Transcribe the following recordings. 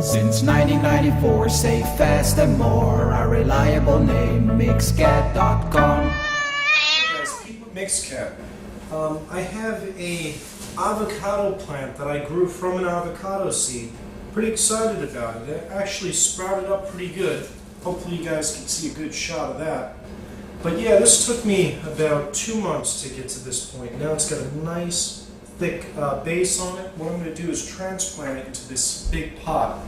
Since 1994, safe, fast and more. Our reliable name, mixcatcom. Hey guys, Pete with Mixcat. I have a avocado plant that I grew from an avocado seed. Pretty excited about it. It actually sprouted up pretty good. Hopefully you guys can see a good shot of that. But yeah, this took me about 2 months to get to this point. Now it's got a nice thick base on it. What I'm going to do is transplant it into this big pot.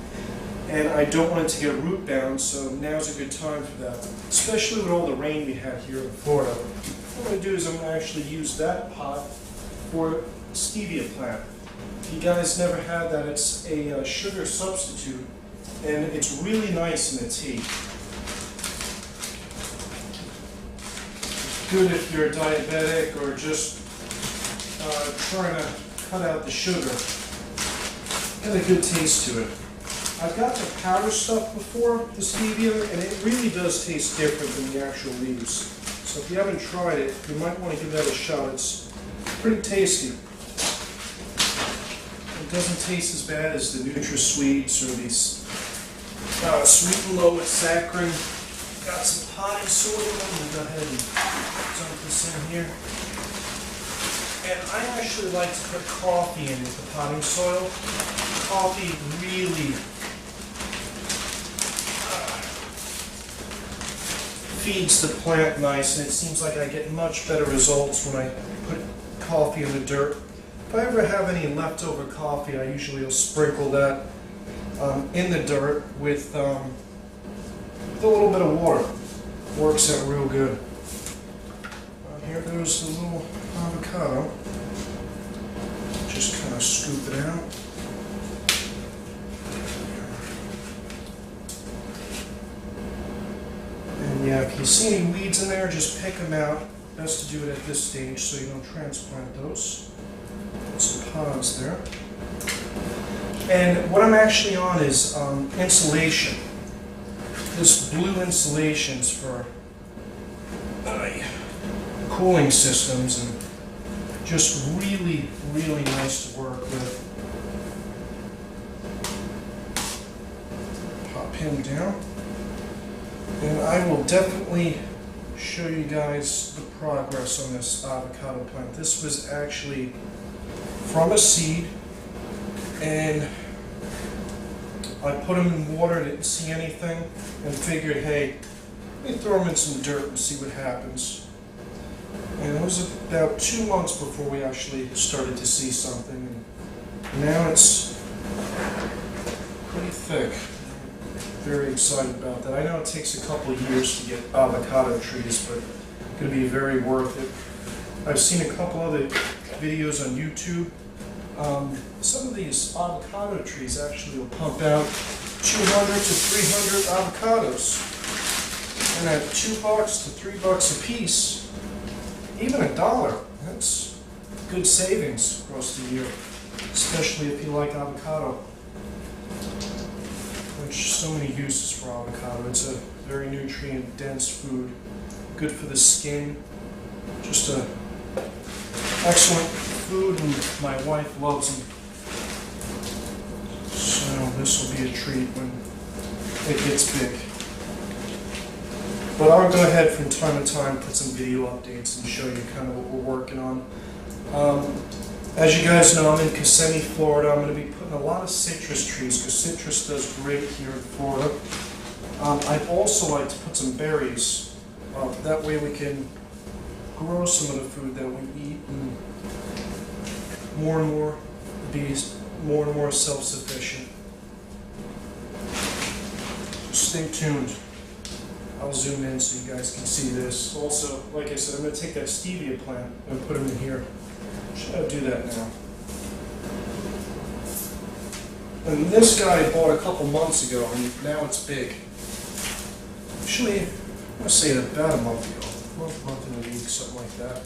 And I don't want it to get root bound, so now's a good time for that. Especially with all the rain we had here in Florida. What I'm going to do is I'm going to actually use that pot for stevia plant. If you guys never had that, it's a sugar substitute, and it's really nice in the tea. It's good if you're diabetic or just trying to cut out the sugar. Got a good taste to it. I've got the powder stuff before, the stevia, and it really does taste different than the actual leaves. So if you haven't tried it, you might want to give that a shot. It's pretty tasty. It doesn't taste as bad as the NutraSweets or these sweet and low with saccharin. Got some potting soil. I'm going to go ahead and dump this in here. And I actually like to put coffee in with the potting soil. Coffee really feeds the plant nice, and it seems like I get much better results when I put coffee in the dirt. If I ever have any leftover coffee, I usually will sprinkle that in the dirt with a little bit of water. Works out real good. Here goes the little avocado. Just kind of scoop it out. And yeah, if you see any weeds in there, just pick them out. Best to do it at this stage so you don't transplant those. Put some pods there. And what I'm actually on is insulation. This blue insulation's for cooling systems, and just really, really nice to work with. Pop him down. And I will definitely show you guys the progress on this avocado plant. This was actually from a seed, and I put them in water, didn't see anything, and figured, hey, let me throw them in some dirt and see what happens. And it was about 2 months before we actually started to see something. And now it's pretty thick. Very excited about that. I know it takes a couple of years to get avocado trees, but it's going to be very worth it. I've seen a couple other videos on YouTube. Some of these avocado trees actually will pump out 200 to 300 avocados. And at $2 to $3 a piece, even $1, that's good savings across the year, especially if you like avocado. There's so many uses for avocado. It's a very nutrient-dense food, good for the skin, just a excellent food, and my wife loves them. So this will be a treat when it gets big. But I'll go ahead from time to time, put some video updates and show you kind of what we're working on. As you guys know, I'm in Kissimmee, Florida. I'm going to be putting a lot of citrus trees because citrus does great here in Florida. I'd also like to put some berries. That way we can grow some of the food that we eat and be more and more self-sufficient. Stay tuned. I'll zoom in so you guys can see this. Also, like I said, I'm going to take that stevia plant and put them in here. Should I do that now? And this guy I bought a couple months ago, and now it's big. Actually, I'm going to say about a month ago. Month and a week, something like that.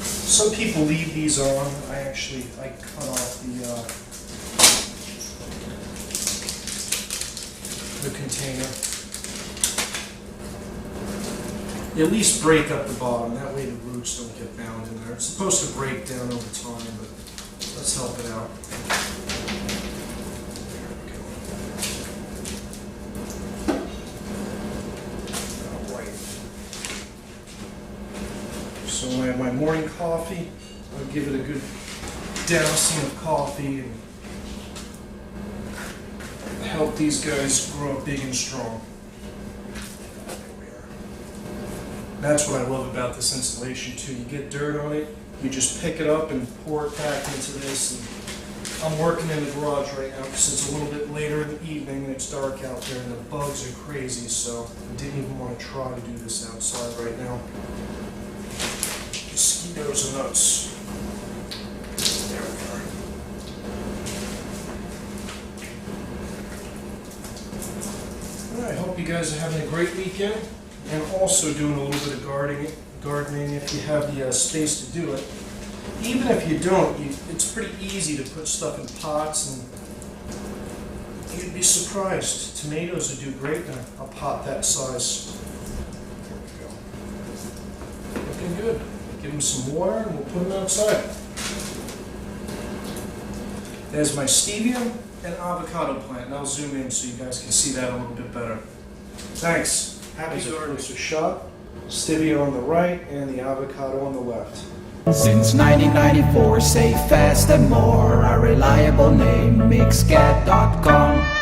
Some people leave these on. I cut off the container. You at least break up the bottom, that way the roots don't get bound in there. It's supposed to break down over time, but let's help it out. have my morning coffee. I'll give it a good dousing of coffee and help these guys grow up big and strong. There we are. That's what I love about this installation too. You get dirt on it, you just pick it up and pour it back into this. And I'm working in the garage right now because it's a little bit later in the evening and it's dark out there and the bugs are crazy, so I didn't even want to try to do this outside right now. Mosquitoes are nuts. There we are. Well, I hope you guys are having a great weekend and also doing a little bit of gardening if you have the space to do it. Even if you don't, it's pretty easy to put stuff in pots, and you'd be surprised. Tomatoes would do great in a pot that size. There we go. Looking good. Give them some water and we'll put them outside. There's my stevia and avocado plant. And I'll zoom in so you guys can see that a little bit better. Thanks. Happy gardening. So shot, stevia on the right and the avocado on the left. Since 1994, safe, fast and more. Our reliable name, mixcat.com.